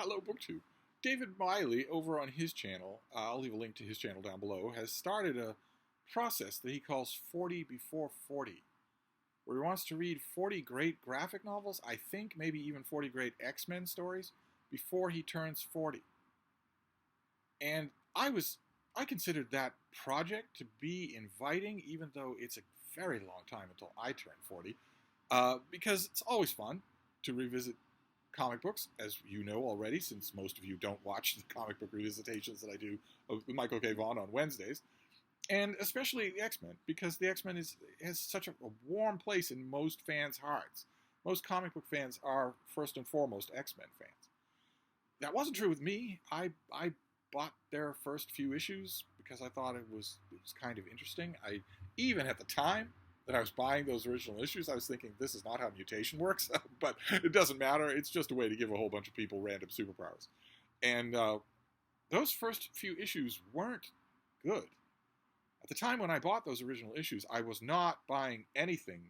Hello, BookTube. David Wiley, over on his channel, I'll leave a link to his channel down below, has started a process that he calls 40 before 40, where he wants to read 40 great graphic novels, I think maybe even 40 great X-Men stories, before he turns 40. And I considered that project to be inviting, even though it's a very long time until I turn 40, because it's always fun to revisit comic books, as you know already, since most of you don't watch the comic book revisitations that I do of Michael K. Vaughan on Wednesdays, and especially the X-Men, because the X-Men has such a warm place in most fans' hearts. Most comic book fans are, first and foremost, X-Men fans. That wasn't true with me. I bought their first few issues because I thought it was kind of interesting. Even at the time that I was buying those original issues, I was thinking, this is not how mutation works, but it doesn't matter. It's just a way to give a whole bunch of people random superpowers. And those first few issues weren't good. At the time when I bought those original issues, I was not buying anything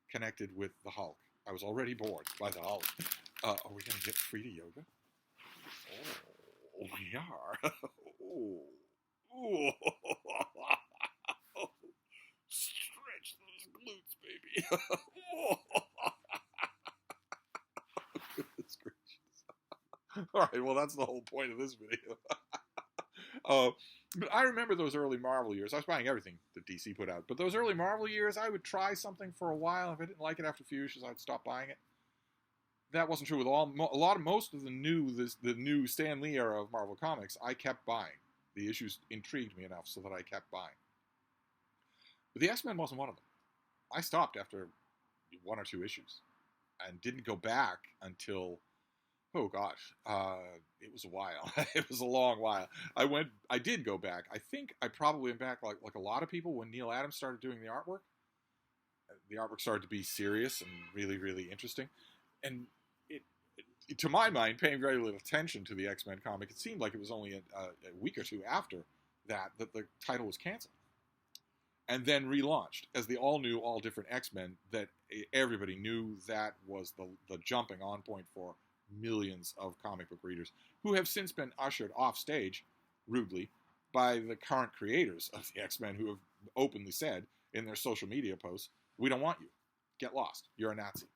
connected with the Hulk. I was already bored by the Hulk. Are we going to get Frieda yoga? Oh, we are. Oh. Stretch those glutes, baby. Goodness gracious. All right, well, that's the whole point of this video. But I remember those early Marvel years. I was buying everything that DC put out. But those early Marvel years, I would try something for a while. If I didn't like it after a few issues, I'd stop buying it. That wasn't true with most of the new Stan Lee era of Marvel Comics. I kept buying. The issues intrigued me enough so that I kept buying. But the X-Men wasn't one of them. I stopped after one or two issues and didn't go back until, oh gosh, it was a while. It was a long while. I did go back. I think I probably went back like a lot of people when Neil Adams started doing the artwork. The artwork started to be serious and really, really interesting. And to my mind, paying very little attention to the X-Men comic, it seemed like it was only a week or two after that the title was canceled. And then relaunched as the all-new, all-different X-Men that everybody knew that was the jumping on point for millions of comic book readers, who have since been ushered off stage, rudely, by the current creators of the X-Men, who have openly said in their social media posts, "We don't want you. Get lost. You're a Nazi."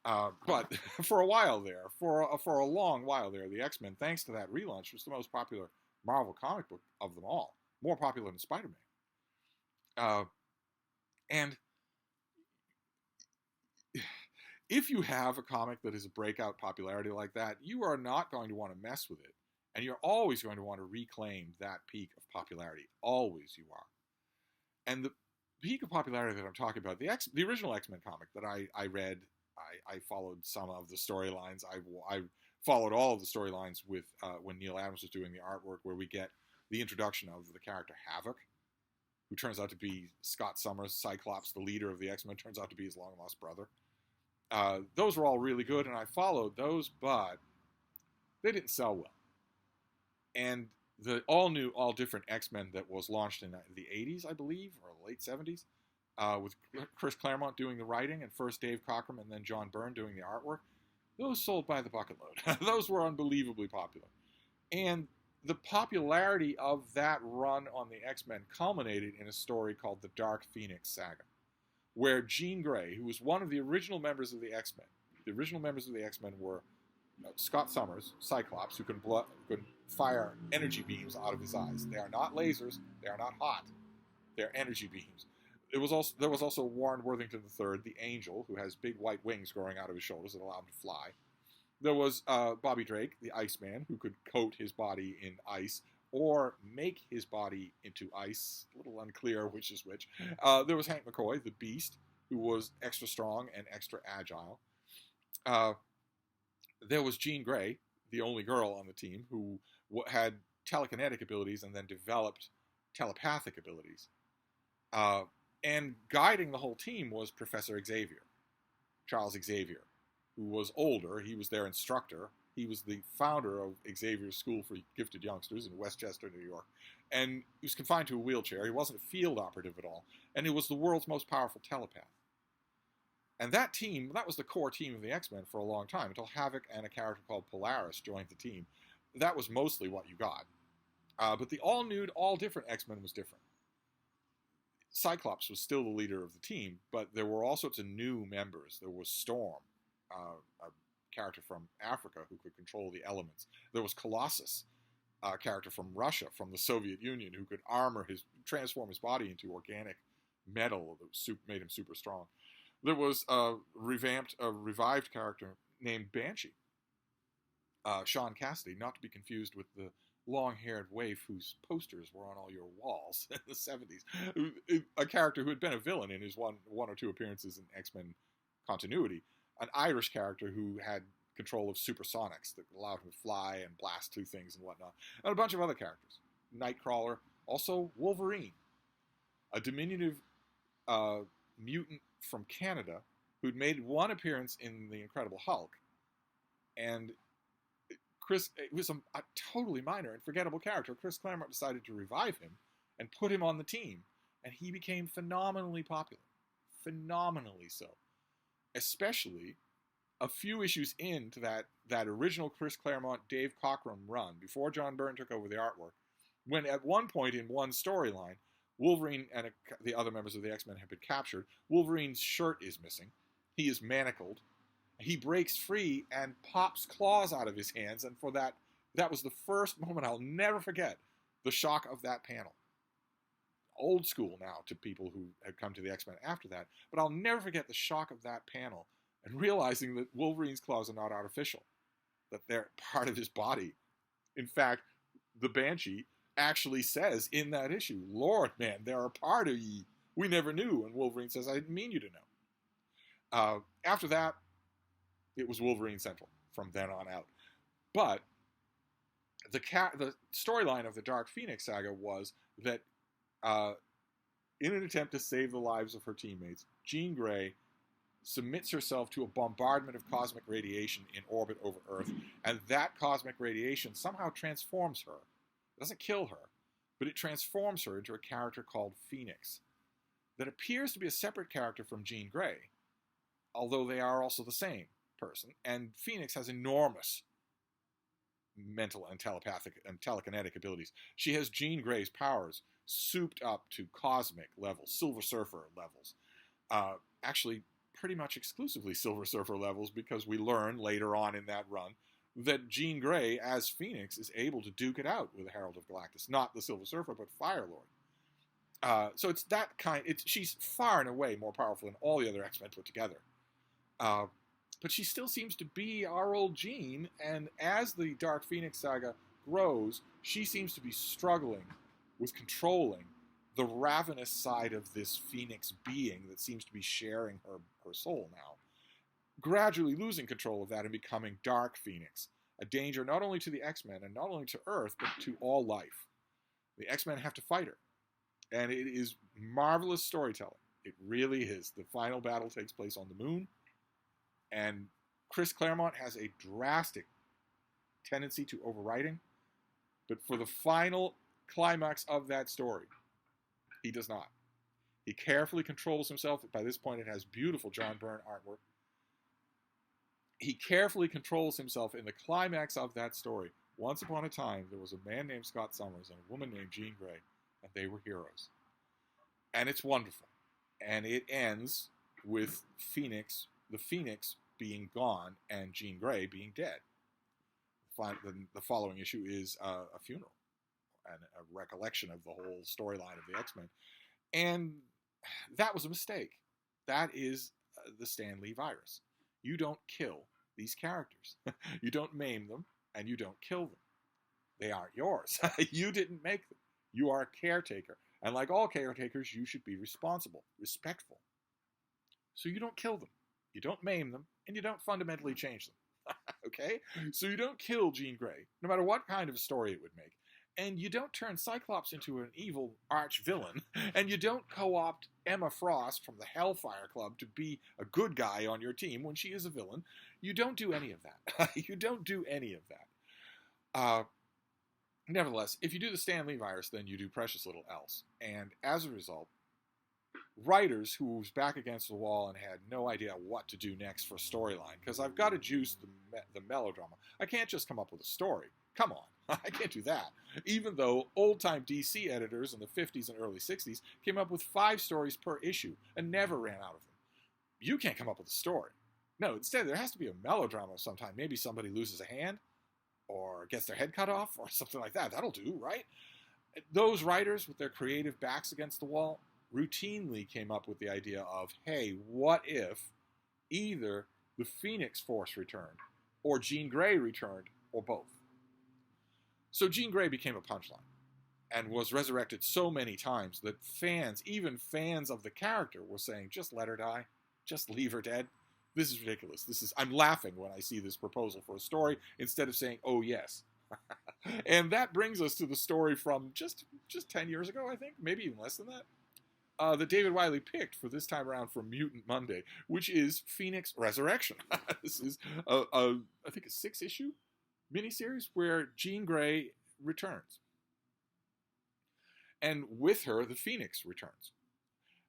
But for a while there, for a long while there, the X-Men, thanks to that relaunch, was the most popular Marvel comic book of them all. More popular than Spider-Man. And if you have a comic that is a breakout popularity like that, you are not going to want to mess with it. And you're always going to want to reclaim that peak of popularity. Always you are. And the peak of popularity that I'm talking about, the original X-Men comic that I read, I followed some of the storylines. I followed all of the storylines with when Neil Adams was doing the artwork, where we get the introduction of the character Havoc, who turns out to be Scott Summers, Cyclops, the leader of the X-Men, turns out to be his long-lost brother. Those were all really good, and I followed those, but they didn't sell well. And the all-new, all-different X-Men that was launched in the 80s, I believe, or late 70s, with Chris Claremont doing the writing, and first Dave Cockrum and then John Byrne doing the artwork, those sold by the bucket load. Those were unbelievably popular. And the popularity of that run on the X-Men culminated in a story called the Dark Phoenix Saga, where Jean Grey, who was one of the original members of the X-Men, the original members of the X-Men were Scott Summers, Cyclops, who can fire energy beams out of his eyes. They are not lasers. They are not hot. They're energy beams. There was also Warren Worthington III, the Angel, who has big white wings growing out of his shoulders that allow him to fly. There was Bobby Drake, the Iceman, who could coat his body in ice or make his body into ice. A little unclear which is which. There was Hank McCoy, the Beast, who was extra strong and extra agile. There was Jean Grey, the only girl on the team, who had telekinetic abilities and then developed telepathic abilities. And guiding the whole team was Professor Xavier, Charles Xavier, who was older. He was their instructor. He was the founder of Xavier's School for Gifted Youngsters in Westchester, New York. And he was confined to a wheelchair. He wasn't a field operative at all. And he was the world's most powerful telepath. And that team, that was the core team of the X-Men for a long time, until Havoc and a character called Polaris joined the team. That was mostly what you got. But the all-nude, all-different X-Men was different. Cyclops was still the leader of the team, but there were all sorts of new members. There was Storm, a character from Africa who could control the elements. There was Colossus, a character from Russia, from the Soviet Union, who could transform his body into organic metal that made him super strong. There was a revived character named Banshee, Sean Cassidy, not to be confused with the long-haired waif whose posters were on all your walls in the 70s. A character who had been a villain in his one or two appearances in X-Men continuity. An Irish character who had control of supersonics that allowed him to fly and blast through things and whatnot. And a bunch of other characters. Nightcrawler. Also Wolverine. A diminutive mutant from Canada who'd made one appearance in The Incredible Hulk. And it was a totally minor and forgettable character. Chris Claremont decided to revive him and put him on the team, and he became phenomenally popular. Phenomenally so. Especially a few issues into that original Chris Claremont, Dave Cockrum run, before John Byrne took over the artwork, when at one point in one storyline, Wolverine and the other members of the X-Men have been captured. Wolverine's shirt is missing. He is manacled. He breaks free and pops claws out of his hands, and for that was the first moment I'll never forget, the shock of that panel. Old school now to people who had come to the X-Men after that, but I'll never forget the shock of that panel and realizing that Wolverine's claws are not artificial, that they're part of his body. In fact, the Banshee actually says in that issue, "Lord, man, they're a part of ye. We never knew." And Wolverine says, "I didn't mean you to know." After that, it was Wolverine Central from then on out. But the storyline of the Dark Phoenix saga was that in an attempt to save the lives of her teammates, Jean Grey submits herself to a bombardment of cosmic radiation in orbit over Earth, and that cosmic radiation somehow transforms her. It doesn't kill her, but it transforms her into a character called Phoenix that appears to be a separate character from Jean Grey, although they are also the same person. And Phoenix has enormous mental and telepathic and telekinetic abilities. She has Jean Grey's powers souped up to cosmic levels, Silver Surfer levels. Actually, pretty much exclusively Silver Surfer levels, because we learn later on in that run that Jean Grey, as Phoenix, is able to duke it out with the Herald of Galactus. Not the Silver Surfer, but Firelord. So it's that kind. She's far and away more powerful than all the other X-Men put together. But she still seems to be our old Jean, and as the Dark Phoenix saga grows, she seems to be struggling with controlling the ravenous side of this Phoenix being that seems to be sharing her soul now. Gradually losing control of that and becoming Dark Phoenix, a danger not only to the X-Men and not only to Earth, but to all life. The X-Men have to fight her, and it is marvelous storytelling. It really is. The final battle takes place on the moon, and Chris Claremont has a drastic tendency to overwriting, but for the final climax of that story, he does not. He carefully controls himself. By this point, it has beautiful John Byrne artwork. He carefully controls himself in the climax of that story. Once upon a time, there was a man named Scott Summers and a woman named Jean Grey, and they were heroes. And it's wonderful. And it ends with the Phoenix being gone and Jean Grey being dead. The following issue is a funeral and a recollection of the whole storyline of the X-Men. And that was a mistake. That is the Stan Lee virus. You don't kill these characters. You don't maim them, and you don't kill them. They aren't yours. You didn't make them. You are a caretaker. And like all caretakers, you should be responsible, respectful. So you don't kill them. You don't maim them, and you don't fundamentally change them. Okay? So you don't kill Jean Grey, no matter what kind of story it would make. And you don't turn Cyclops into an evil arch-villain, and you don't co-opt Emma Frost from the Hellfire Club to be a good guy on your team when she is a villain. You don't do any of that. You don't do any of that. Nevertheless, if you do the Stan Lee virus, then you do precious little else. And as a result, writers who's back against the wall and had no idea what to do next for a storyline, because I've got to juice the melodrama. I can't just come up with a story. Come on. I can't do that. Even though old-time DC editors in the 50s and early 60s came up with 5 stories per issue and never ran out of them. You can't come up with a story. No, instead there has to be a melodrama sometime. Maybe somebody loses a hand or gets their head cut off or something like that. That'll do, right? Those writers with their creative backs against the wall routinely came up with the idea of, hey, what if either the Phoenix Force returned or Jean Grey returned or both? So Jean Grey became a punchline and was resurrected so many times that fans, even fans of the character, were saying, just let her die. Just leave her dead. This is ridiculous. I'm laughing when I see this proposal for a story instead of saying, oh, yes. And that brings us to the story from just 10 years ago, I think, maybe even less than that David Wiley picked for this time around for Mutant Monday, which is Phoenix Resurrection. This is, I think, a 6-issue miniseries where Jean Grey returns. And with her, the Phoenix returns.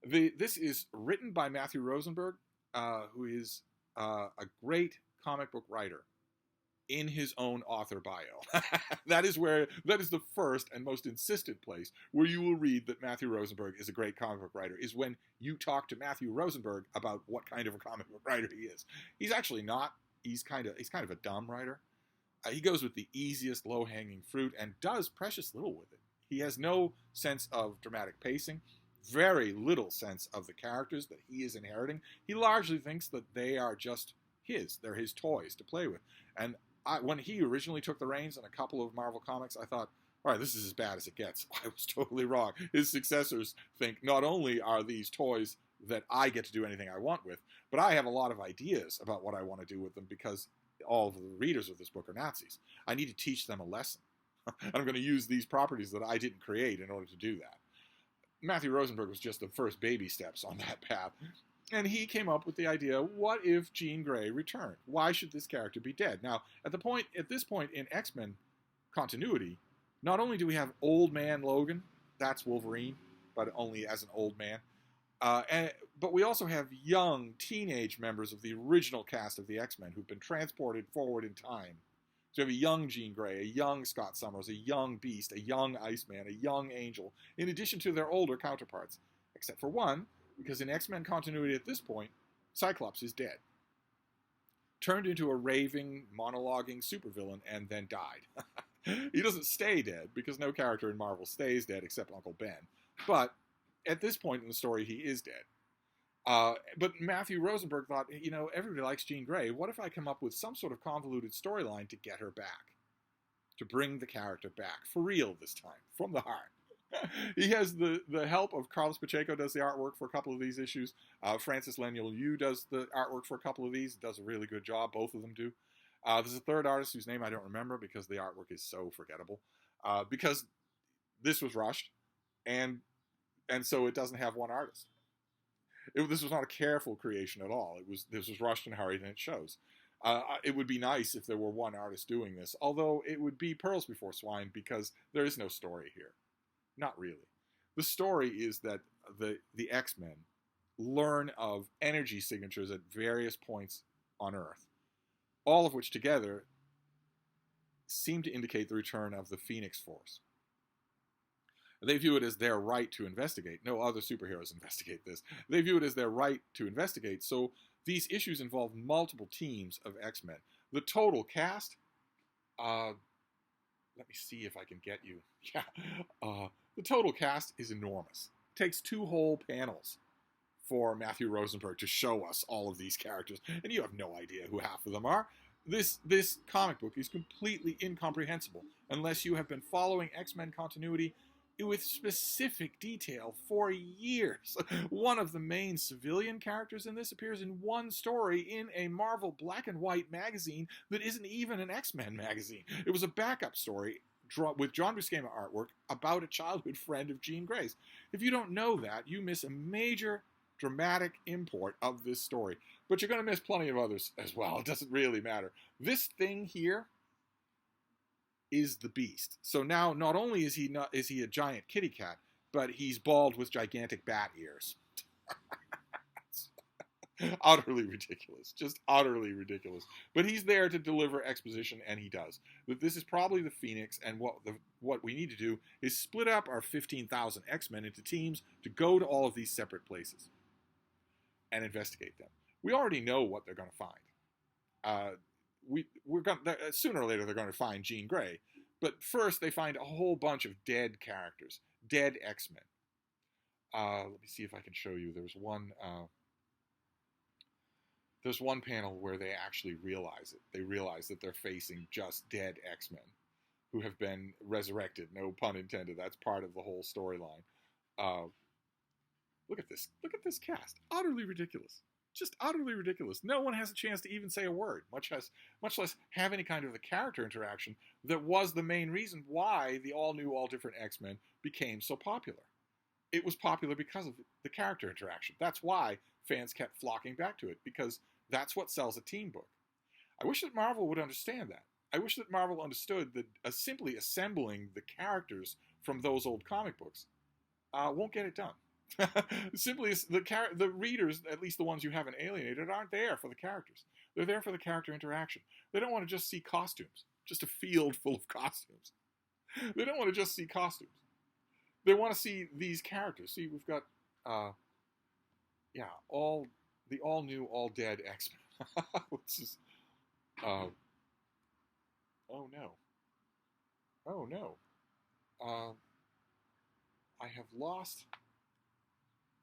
This is written by Matthew Rosenberg, who is a great comic book writer in his own author bio. That is the first and most insistent place where you will read that Matthew Rosenberg is a great comic book writer, is when you talk to Matthew Rosenberg about what kind of a comic book writer he is. He's actually not. He's kind of a dumb writer. He goes with the easiest low-hanging fruit and does precious little with it. He has no sense of dramatic pacing, very little sense of the characters that he is inheriting. He largely thinks that they are just his. They're his toys to play with. And when he originally took the reins on a couple of Marvel comics, I thought, all right, this is as bad as it gets. I was totally wrong. His successors think not only are these toys that I get to do anything I want with, but I have a lot of ideas about what I want to do with them because all of the readers of this book are Nazis. I need to teach them a lesson. And I'm going to use these properties that I didn't create in order to do that. Matthew Rosenberg was just the first baby steps on that path. And he came up with the idea, what if Jean Grey returned? Why should this character be dead? Now, at this point in X-Men continuity, not only do we have old man Logan, that's Wolverine, but only as an old man, but we also have young teenage members of the original cast of the X-Men who've been transported forward in time. So you have a young Jean Grey, a young Scott Summers, a young Beast, a young Iceman, a young Angel, in addition to their older counterparts, except for one, because in X-Men continuity at this point, Cyclops is dead. Turned into a raving, monologuing supervillain and then died. He doesn't stay dead, because no character in Marvel stays dead except Uncle Ben. But at this point in the story, he is dead. But Matthew Rosenberg thought, everybody likes Jean Grey. What if I come up with some sort of convoluted storyline to get her back? To bring the character back. For real this time. From the heart. He has the help of Carlos Pacheco does the artwork for a couple of these issues. Francis Lenuel Yu does the artwork for a couple of these. Does a really good job. Both of them do. There's a third artist whose name I don't remember because the artwork is so forgettable. Because this was rushed. And so it doesn't have one artist. This was not a careful creation at all. This was rushed and hurried, and it shows. It would be nice if there were one artist doing this, although it would be pearls before swine because there is no story here. Not really. The story is that the X-Men learn of energy signatures at various points on Earth, all of which together seem to indicate the return of the Phoenix Force. They view it as their right to investigate. No other superheroes investigate this. They view it as their right to investigate. So these issues involve multiple teams of X-Men. The total cast, let me see if I can get you. Yeah, the total cast is enormous. It takes 2 whole panels for Matthew Rosenberg to show us all of these characters, and you have no idea who half of them are. This comic book is completely incomprehensible unless you have been following X-Men continuity with specific detail for years. One of the main civilian characters in this appears in one story in a Marvel black and white magazine that isn't even an X-Men magazine. It was a backup story with John Buscema artwork about a childhood friend of Jean Grey's. If you don't know that, you miss a major dramatic import of this story. But you're going to miss plenty of others as well. It doesn't really matter. This thing here is the Beast. So now, not only is he a giant kitty cat, but he's bald with gigantic bat ears. Utterly ridiculous. Just utterly ridiculous. But he's there to deliver exposition, and he does. But this is probably the Phoenix, and what we need to do is split up our 15,000 X-Men into teams to go to all of these separate places and investigate them. We already know what they're going to find. We're going sooner or later they're going to find Jean Grey, but first they find a whole bunch of dead characters, dead X-Men. Let me see if I can show you. There's one panel where they actually realize it. They realize that they're facing just dead X-Men who have been resurrected. No pun intended. That's part of the whole storyline. Look at this. Look at this cast. Utterly ridiculous. Just utterly ridiculous. No one has a chance to even say a word, much less have any kind of a character interaction that was the main reason why the all-new, all-different X-Men became so popular. It was popular because of the character interaction. That's why fans kept flocking back to it, because that's what sells a team book. I wish that Marvel would understand that. I wish that Marvel understood that simply assembling the characters from those old comic books won't get it done. Simply, the readers, at least the ones you haven't alienated, aren't there for the characters. They're there for the character interaction. They don't want to just see costumes, just a field full of costumes. They don't want to just see costumes. They want to see these characters. See, we've got, all new, all dead X-Men. Which is, oh no. I have lost.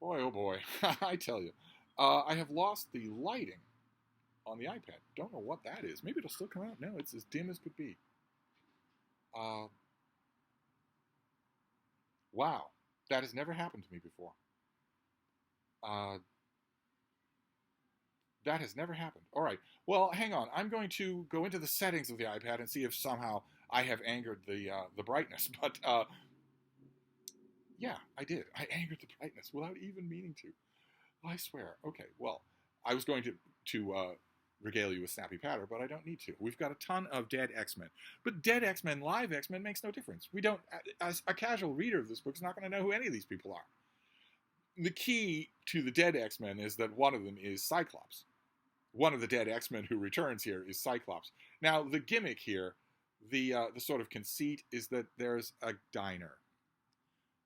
Boy, oh boy, I tell you. I have lost the lighting on the iPad. Don't know what that is. Maybe it'll still come out. No, it's as dim as could be. Wow, that has never happened to me before. That has never happened. All right, well, hang on. I'm going to go into the settings of the iPad and see if somehow I have angered the brightness. But yeah, I did. I angered the brightness without even meaning to. I swear. Okay, well, I was going to regale you with Snappy Patter, but I don't need to. We've got a ton of dead X-Men. But dead X-Men, live X-Men makes no difference. We don't, as a casual reader of this book is not going to know who any of these people are. The key to the dead X-Men is that one of them is Cyclops. One of the dead X-Men who returns here is Cyclops. Now, the gimmick here, the sort of conceit, is that there's a diner.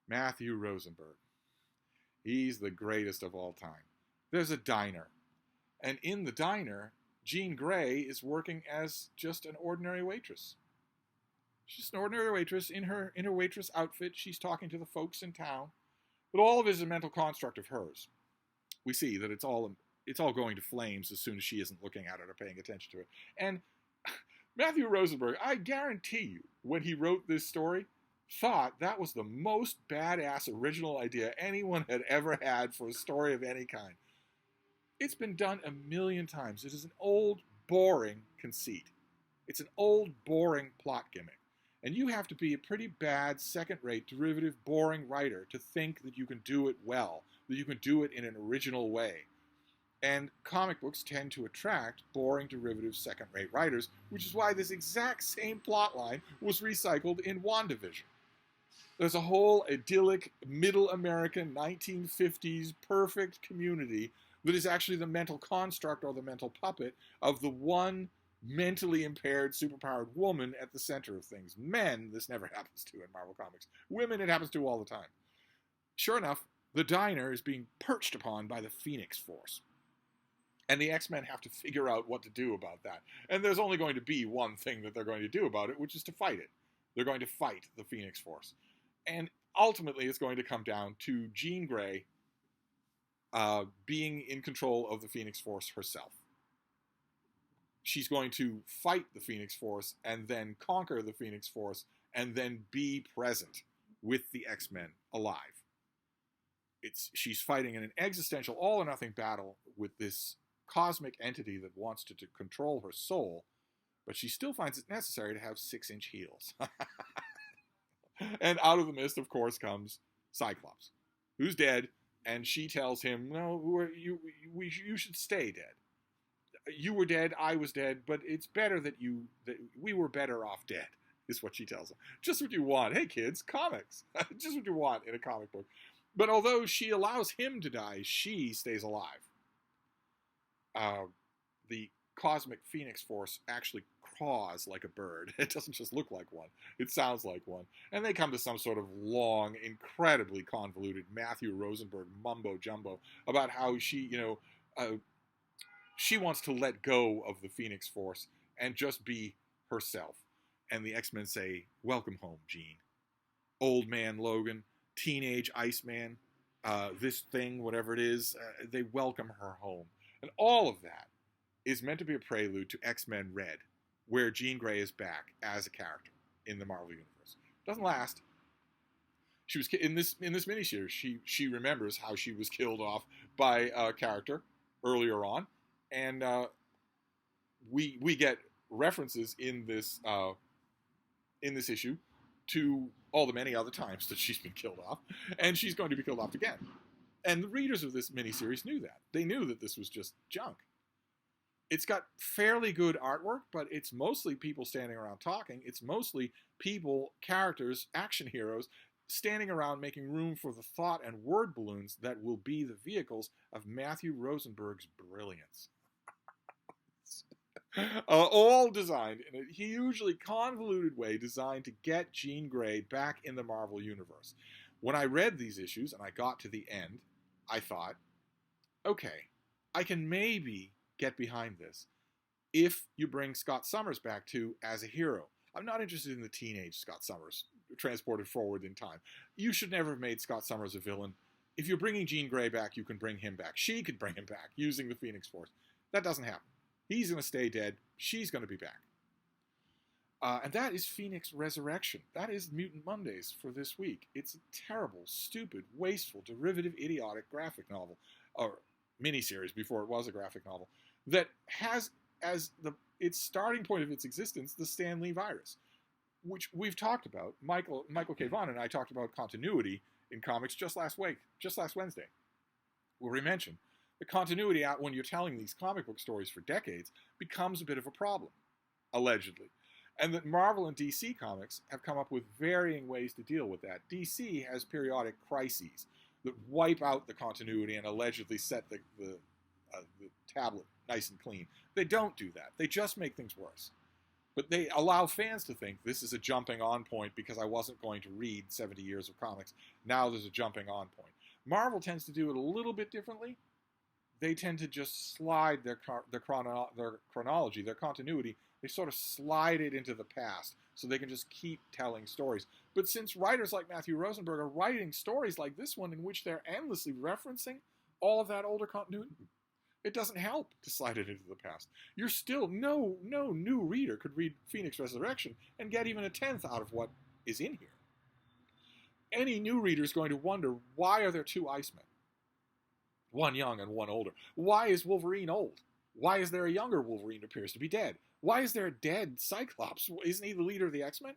Matthew Rosenberg. He's the greatest of all time. There's a diner. And in the diner, Jean Grey is working as just an ordinary waitress. She's an ordinary waitress. In her waitress outfit, she's talking to the folks in town. But all of it is a mental construct of hers. We see that it's all going to flames as soon as she isn't looking at it or paying attention to it. And Matthew Rosenberg, I guarantee you, when he wrote this story, thought that was the most badass original idea anyone had ever had for a story of any kind. It's been done a million times. It is an old, boring conceit. It's an old, boring plot gimmick. And you have to be a pretty bad, second-rate, derivative, boring writer to think that you can do it well, that you can do it in an original way. And comic books tend to attract boring, derivative, second-rate writers, which is why this exact same plotline was recycled in WandaVision. There's a whole idyllic, middle American, 1950s, perfect community that is actually the mental construct or the mental puppet of the one mentally impaired, superpowered woman at the center of things. Men, this never happens to in Marvel Comics. Women, it happens to all the time. Sure enough, the diner is being perched upon by the Phoenix Force. And the X-Men have to figure out what to do about that. And there's only going to be one thing that they're going to do about it, which is to fight it. They're going to fight the Phoenix Force. And ultimately, it's going to come down to Jean Grey being in control of the Phoenix Force herself. She's going to fight the Phoenix Force and then conquer the Phoenix Force and then be present with the X-Men alive. She's fighting in an existential all-or-nothing battle with this cosmic entity that wants to control her soul, but she still finds it necessary to have 6-inch heels. And out of the mist, of course, comes Cyclops, who's dead, and she tells him, no, you should stay dead. You were dead, I was dead, but it's better that we were better off dead, is what she tells him. Just what you want. Hey, kids, comics. Just what you want in a comic book. But although she allows him to die, she stays alive. the cosmic Phoenix Force actually caws like a bird. It doesn't just look like one, it sounds like one. And they come to some sort of long, incredibly convoluted Matthew Rosenberg mumbo jumbo about how she wants to let go of the Phoenix Force and just be herself. And the X-Men say, welcome home, Jean. Old man Logan, teenage Iceman, this thing, whatever it is, they welcome her home. And all of that is meant to be a prelude to X-Men Red, where Jean Grey is back as a character in the Marvel Universe. Doesn't last. She was in this miniseries. She remembers how she was killed off by a character earlier on, and we get references in this issue to all the many other times that she's been killed off, and she's going to be killed off again. And the readers of this miniseries knew that. They knew that this was just junk. It's got fairly good artwork, but it's mostly people standing around talking. It's mostly people, characters, action heroes, standing around making room for the thought and word balloons that will be the vehicles of Matthew Rosenberg's brilliance. All designed in a hugely convoluted way, designed to get Jean Grey back in the Marvel Universe. When I read these issues and I got to the end, I thought, okay, I can maybe get behind this if you bring Scott Summers back too as a hero. I'm not interested in the teenage Scott Summers transported forward in time. You should never have made Scott Summers a villain. If you're bringing Jean Grey back, you can bring him back. She could bring him back using the Phoenix Force. That doesn't happen. He's going to stay dead. She's going to be back. And that is Phoenix Resurrection. That is Mutant Mondays for this week. It's a terrible, stupid, wasteful, derivative, idiotic graphic novel, or miniseries before it was a graphic novel, that has as its starting point of its existence the Stan Lee virus, which we've talked about. Michael K. Vaughan and I talked about continuity in comics just last Wednesday, where we mentioned the continuity out when you're telling these comic book stories for decades becomes a bit of a problem, allegedly. And that Marvel and DC Comics have come up with varying ways to deal with that. DC has periodic crises that wipe out the continuity and allegedly set the tablet nice and clean. They don't do that. They just make things worse. But they allow fans to think this is a jumping on point because I wasn't going to read 70 years of comics. Now there's a jumping on point. Marvel tends to do it a little bit differently. They tend to just slide their chronology, their continuity. They sort of slide it into the past so they can just keep telling stories. But since writers like Matthew Rosenberg are writing stories like this one in which they're endlessly referencing all of that older continuity, it doesn't help to slide it into the past. You're still, no new reader could read Phoenix Resurrection and get even a tenth out of what is in here. Any new reader is going to wonder, why are there two Icemen? One young and one older. Why is Wolverine old? Why is there a younger Wolverine who appears to be dead? Why is there a dead Cyclops? Isn't he the leader of the X-Men?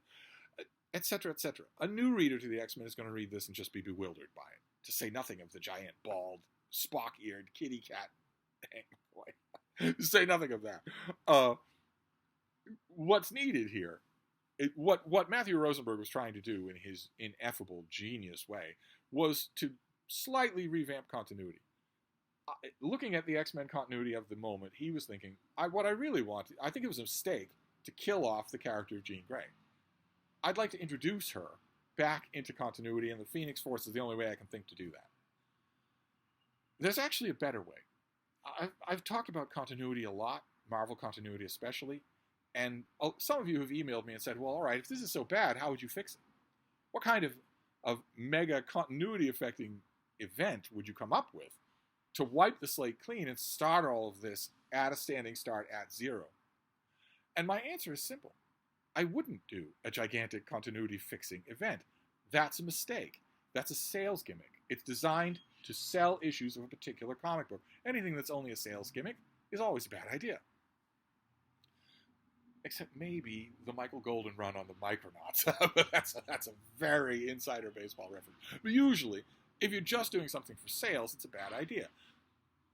Etc., etc. A new reader to the X-Men is going to read this and just be bewildered by it, to say nothing of the giant, bald, Spock-eared kitty cat. To say nothing of that. What's needed here, what Matthew Rosenberg was trying to do in his ineffable, genius way, was to slightly revamp continuity. Looking at the X-Men continuity of the moment, he was thinking, what I really want, I think it was a mistake to kill off the character of Jean Grey. I'd like to introduce her back into continuity, and the Phoenix Force is the only way I can think to do that. There's actually a better way. I've talked about continuity a lot, Marvel continuity especially, and some of you have emailed me and said, well, all right, if this is so bad, how would you fix it? What kind of mega continuity affecting event would you come up with to wipe the slate clean and start all of this at a standing start at zero? And my answer is simple. I wouldn't do a gigantic continuity fixing event. That's a mistake. That's a sales gimmick. It's designed to sell issues of a particular comic book. Anything that's only a sales gimmick is always a bad idea. Except maybe the Michael Golden run on the Micronauts. that's a very insider baseball reference. But usually, if you're just doing something for sales, it's a bad idea.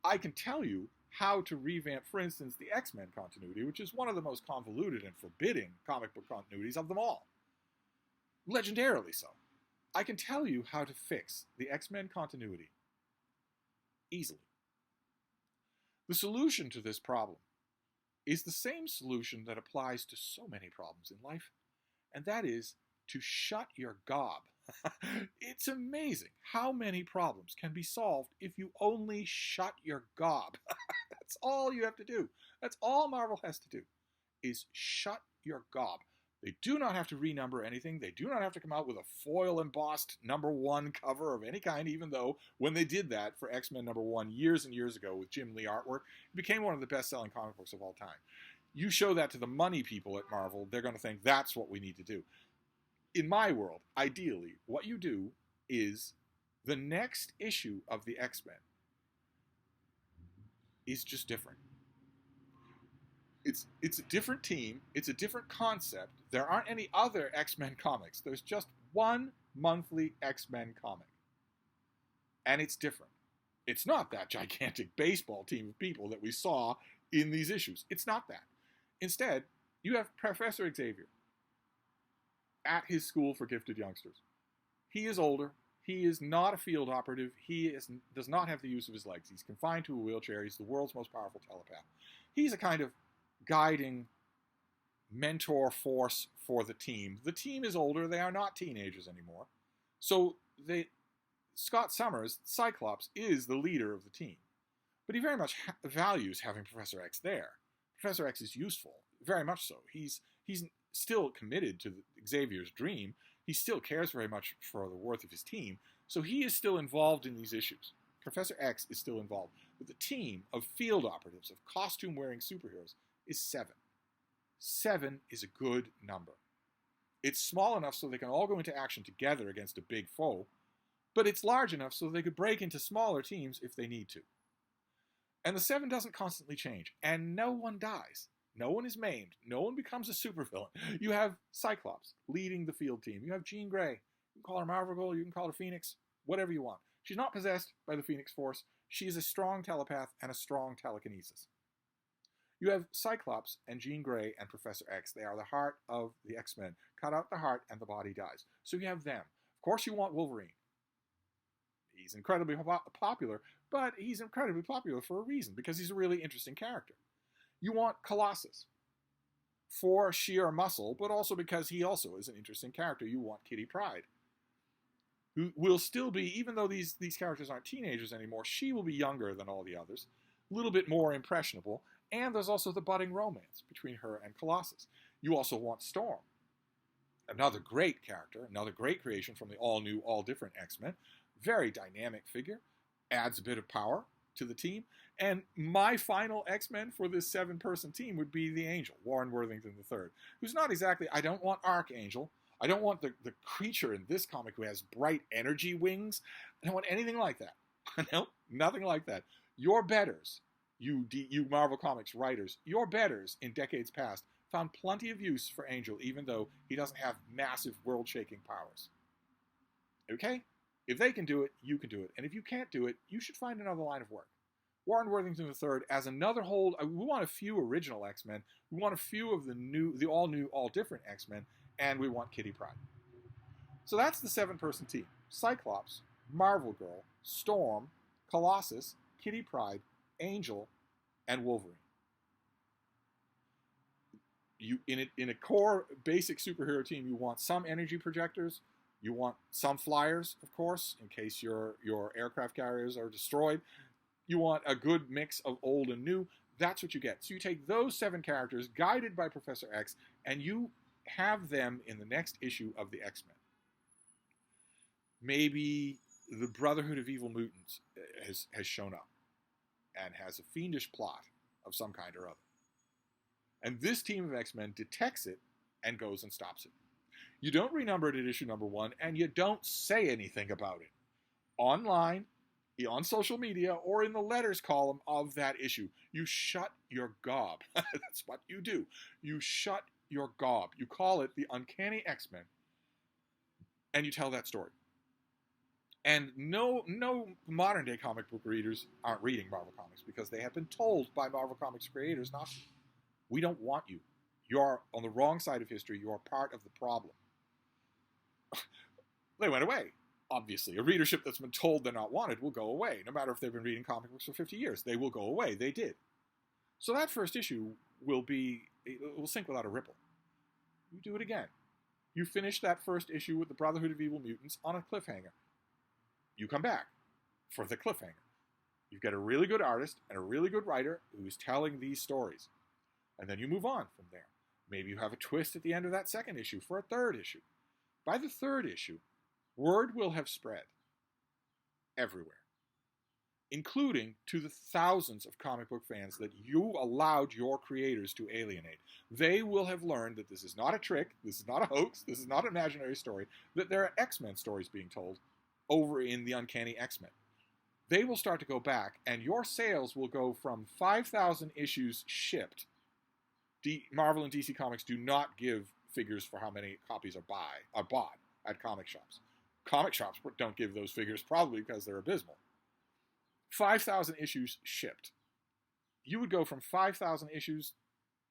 I can tell you how to revamp, for instance, the X-Men continuity, which is one of the most convoluted and forbidding comic book continuities of them all. Legendarily so. I can tell you how to fix the X-Men continuity easily. The solution to this problem is the same solution that applies to so many problems in life, and that is to shut your gob. It's amazing how many problems can be solved if you only shut your gob. That's all you have to do. That's all Marvel has to do, is shut your gob. They do not have to renumber anything. They do not have to come out with a foil embossed #1 cover of any kind, even though when they did that for X-Men #1 years and years ago with Jim Lee artwork, it became one of the best-selling comic books of all time. You show that to the money people at Marvel, they're going to think that's what we need to do. In my world, ideally, what you do is the next issue of the X-Men is just different. It's a different team. It's a different concept. There aren't any other X-Men comics. There's just one monthly X-Men comic. And it's different. It's not that gigantic baseball team of people that we saw in these issues. It's not that. Instead, you have Professor Xavier at his school for gifted youngsters. He is older. He is not a field operative. He does not have the use of his legs. He's confined to a wheelchair. He's the world's most powerful telepath. He's a kind of guiding mentor force for the team. The team is older. They are not teenagers anymore. So Scott Summers, Cyclops, is the leader of the team. But he very much values having Professor X there. Professor X is useful, very much so. He's still committed to Xavier's dream. He still cares very much for the worth of his team. So he is still involved in these issues. Professor X is still involved. But the team of field operatives, of costume-wearing superheroes, is 7. 7 is a good number. It's small enough so they can all go into action together against a big foe, but it's large enough so they could break into smaller teams if they need to. And the 7 doesn't constantly change, and no one dies. No one is maimed. No one becomes a supervillain. You have Cyclops leading the field team. You have Jean Grey. You can call her Marvel Girl, you can call her Phoenix, whatever you want. She's not possessed by the Phoenix Force. She is a strong telepath and a strong telekinesis. You have Cyclops and Jean Grey and Professor X. They are the heart of the X-Men. Cut out the heart and the body dies. So you have them. Of course you want Wolverine. He's incredibly popular, but he's incredibly popular for a reason, because he's a really interesting character. You want Colossus for sheer muscle, but also because he also is an interesting character. You want Kitty Pryde, who will still be, even though these characters aren't teenagers anymore, she will be younger than all the others, a little bit more impressionable, and there's also the budding romance between her and Colossus. You also want Storm, another great character, another great creation from the all-new, all-different X-Men. Very dynamic figure, adds a bit of power to the team. And my final X-Men for this 7-person team would be the Angel, Warren Worthington III, who's not exactly, I don't want Archangel. I don't want the creature in this comic who has bright energy wings. I don't want anything like that. No, nothing like that. Your betters, you Marvel Comics writers, your betters in decades past found plenty of use for Angel, even though he doesn't have massive world-shaking powers. Okay? If they can do it, you can do it. And if you can't do it, you should find another line of work. Warren Worthington III as another hold. We want a few original X-Men. We want a few of the all-new, all-different X-Men. And we want Kitty Pryde. So that's the 7-person team. Cyclops, Marvel Girl, Storm, Colossus, Kitty Pryde, Angel, and Wolverine. In a core basic superhero team, you want some energy projectors. You want some flyers, of course, in case your aircraft carriers are destroyed. You want a good mix of old and new. That's what you get. So you take those 7 characters, guided by Professor X, and you have them in the next issue of the X-Men. Maybe the Brotherhood of Evil Mutants has shown up and has a fiendish plot of some kind or other. And this team of X-Men detects it and goes and stops it. You don't renumber it at issue #1, and you don't say anything about it. Online, on social media, or in the letters column of that issue. You shut your gob. That's what you do. You shut your gob. You call it the Uncanny X-Men, and you tell that story. And no modern-day comic book readers aren't reading Marvel Comics because they have been told by Marvel Comics creators not to. We don't want you. You're on the wrong side of history. You are part of the problem. They went away. Obviously, a readership that's been told they're not wanted will go away. No matter if they've been reading comic books for 50 years, they will go away. They did. So that first issue will sink without a ripple. You do it again. You finish that first issue with the Brotherhood of Evil Mutants on a cliffhanger. You come back for the cliffhanger. You've got a really good artist and a really good writer who's telling these stories. And then you move on from there. Maybe you have a twist at the end of that second issue for a third issue. By the third issue, word will have spread everywhere, including to the thousands of comic book fans that you allowed your creators to alienate. They will have learned that this is not a trick, this is not a hoax, this is not an imaginary story, that there are X-Men stories being told over in the Uncanny X-Men. They will start to go back, and your sales will go from 5,000 issues shipped. Marvel and DC Comics do not give figures for how many copies are bought at comic shops. Comic shops don't give those figures, probably because they're abysmal. 5,000 issues shipped. You would go from 5,000 issues,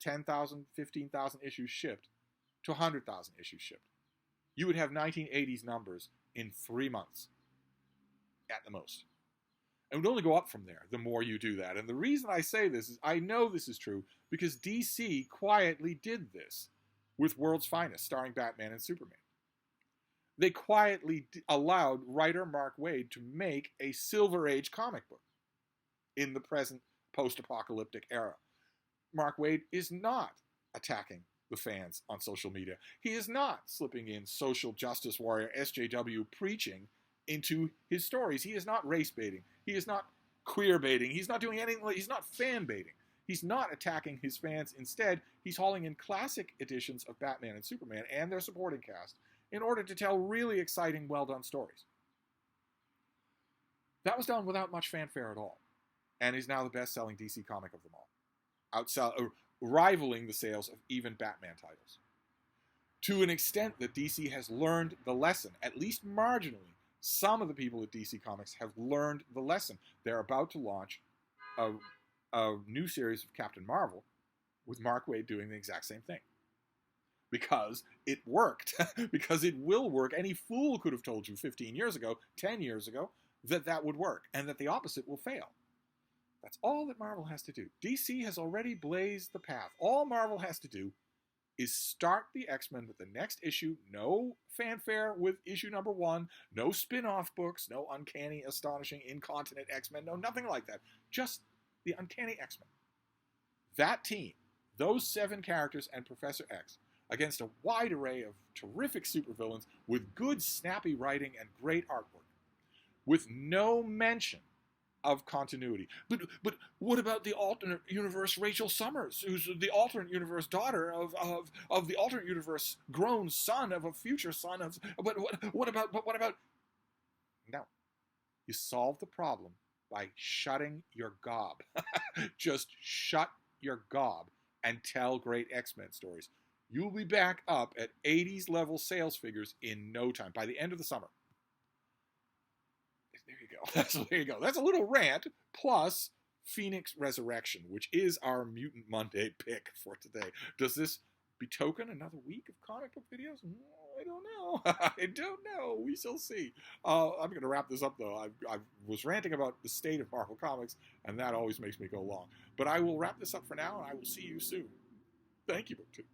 10,000, 15,000 issues shipped, to 100,000 issues shipped. You would have 1980s numbers in 3 months, at the most. It would only go up from there the more you do that. And the reason I say this is I know this is true because DC quietly did this with World's Finest, starring Batman and Superman. They quietly allowed writer Mark Waid to make a Silver Age comic book in the present post-apocalyptic era. Mark Waid is not attacking the fans on social media. He is not slipping in social justice warrior SJW preaching into his stories. He is not race baiting. He is not queer baiting. He's not doing anything. He's not fan baiting. He's not attacking his fans. Instead, he's hauling in classic editions of Batman and Superman and their supporting cast in order to tell really exciting, well-done stories. That was done without much fanfare at all, and is now the best-selling DC comic of them all, rivaling the sales of even Batman titles. To an extent that DC has learned the lesson, at least marginally. Some of the people at DC Comics have learned the lesson. They're about to launch a new series of Captain Marvel with Mark Waid doing the exact same thing. Because it worked. Because it will work. Any fool could have told you 15 years ago, 10 years ago, that would work, and that the opposite will fail. That's all that Marvel has to do. DC has already blazed the path. All Marvel has to do is start the X-Men with the next issue. No fanfare with issue number 1. No spin-off books. No Uncanny, Astonishing, Incontinent X-Men. No, nothing like that. Just the Uncanny X-Men. That team, those 7 characters and Professor X, against a wide array of terrific supervillains with good, snappy writing and great artwork, with no mention of continuity. But what about the alternate universe Rachel Summers, who's the alternate universe daughter of the alternate universe grown son of a future son of... But what about... No. You solve the problem by shutting your gob. Just shut your gob and tell great X-Men stories. You'll be back up at 80s level sales figures in no time, by the end of the summer. There you go. There you go. That's a little rant, plus Phoenix Resurrection, which is our Mutant Monday pick for today. Does this betoken another week of comic book videos? I don't know. I don't know. We shall see. I'm going to wrap this up, though. I was ranting about the state of Marvel Comics, and that always makes me go long. But I will wrap this up for now, and I will see you soon. Thank you, BookTube.